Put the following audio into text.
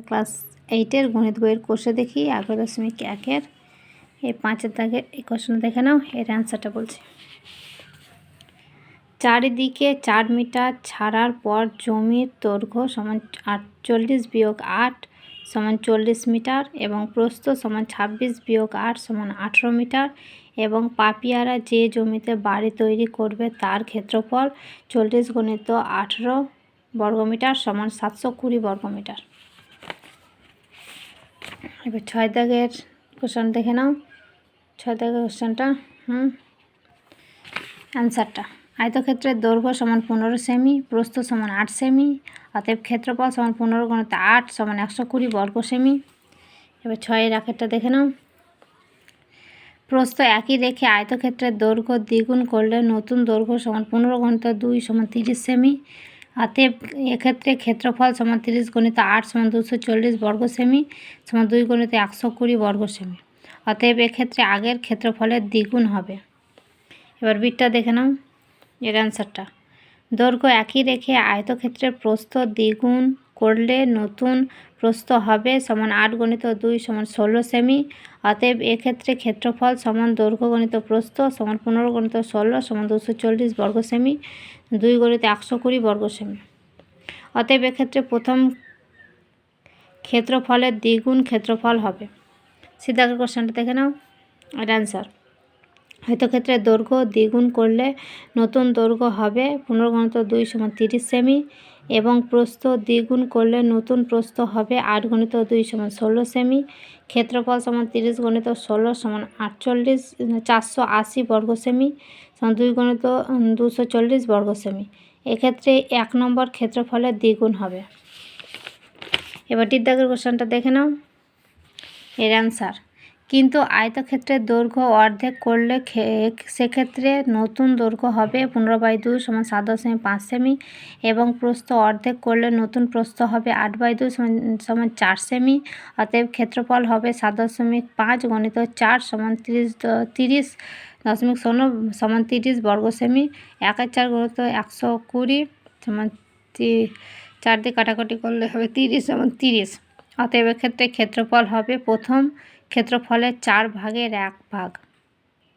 Class 8-এর গণিত বইয়ের কোষে দেখি 11.1-এর এই 5-এর দাগের এই কোশ্চেন দেখে নাও। এর অ্যান্সারটা বলছি। চারিদিকে 4 মিটার ছাড়ার পর জমির দৈর্ঘ্য সমান 48-8 সমান 40 মিটার এবং প্রস্থ সমান 26-8 সমান 18 মিটার এবং পাপিয়ারা যে জমিতে বাড়ি তৈরি করবে তার ক্ষেত্রফল 40 × 18 বর্গমিটার সমান 720 বর্গমিটার। এবার 6 দাগের কোশ্চেন দেখে নাও। 6 দাগের কোশ্চেনটা অ্যান্সারটা আয়তক্ষেত্রের দৈর্ঘ্য সমান 15 সেমি, প্রস্থ সমান 8 সেমি, অতএব ক্ষেত্রফল সমান 15 × 8 সমান 120 বর্গ সেমি। এবার 6-এর আখেরটা দেখে নাও। প্রস্থ একই রেখে আয়তক্ষেত্রের দৈর্ঘ্য দ্বিগুণ করলে নতুন দৈর্ঘ্য সমান 15 × 2 সমান 30 সেমি, অতএব এক্ষেত্রে ক্ষেত্রফল সমান 30 × 8 সমান 240 বর্গ সেমি সমান 2 × 120 বর্গ সেমি, অতএব এক্ষেত্রে আগের ক্ষেত্রফলের দ্বিগুণ হবে। এবার বিটটা দেখে নাও। এর অ্যান্সারটা দৈর্ঘ্য একই রেখে আয়তক্ষেত্রের প্রস্থ দ্বিগুণ করলে নতুন প্রস্থ হবে সমান 8 × 2 সমান 16 সেমি, অতএব এক্ষেত্রে ক্ষেত্রফল সমান দৈর্ঘ্য × প্রস্থ সমান 15 × 16 সমান 240 বর্গ সেমি 2 × 120 বর্গ সেমি, অতএব এক্ষেত্রে প্রথম ক্ষেত্রফলের দ্বিগুণ ক্ষেত্রফল হবে। সিদ্ধাগের কোশ্চেনটা দেখে নাও। এর অ্যান্সার আয়তক্ষেত্রের দৈর্ঘ্য দ্বিগুণ করলে নতুন দৈর্ঘ্য হবে 15 × 2 সমান 30 সেমি এবং প্রস্থ দ্বিগুণ করলে নতুন প্রস্থ হবে 8 × 2 সমান 16 সেমি, ক্ষেত্রফল সমান 30 × 16 সমান 480 বর্গ সেমি সমান 2 × 240 বর্গ সেমি, এক্ষেত্রে 1 নম্বর ক্ষেত্রফলের দ্বিগুণ হবে। এবার টির দাগের কোশ্চেনটা দেখে নাও। এর অ্যান্সার কিন্তু আয়তক্ষেত্রের দৈর্ঘ্য অর্ধেক করলে সেক্ষেত্রে নতুন দৈর্ঘ্য হবে 15/2 সমান 7.5 সেমি এবং প্রস্থ অর্ধেক করলে নতুন প্রস্থ হবে 8/2 সমান 4 সেমি, অতএব ক্ষেত্রফল হবে 7.5 × 4 সমান 30.0 সমান 30 বর্গ সেমি, 1/4 × 120 সমান 4 দিয়ে কাটাকাটি করলে হবে 30 সমান 30, অতএব এক্ষেত্রে ক্ষেত্রফল হবে প্রথম ক্ষেত্রফলের 4 ভাগের 1 ভাগ।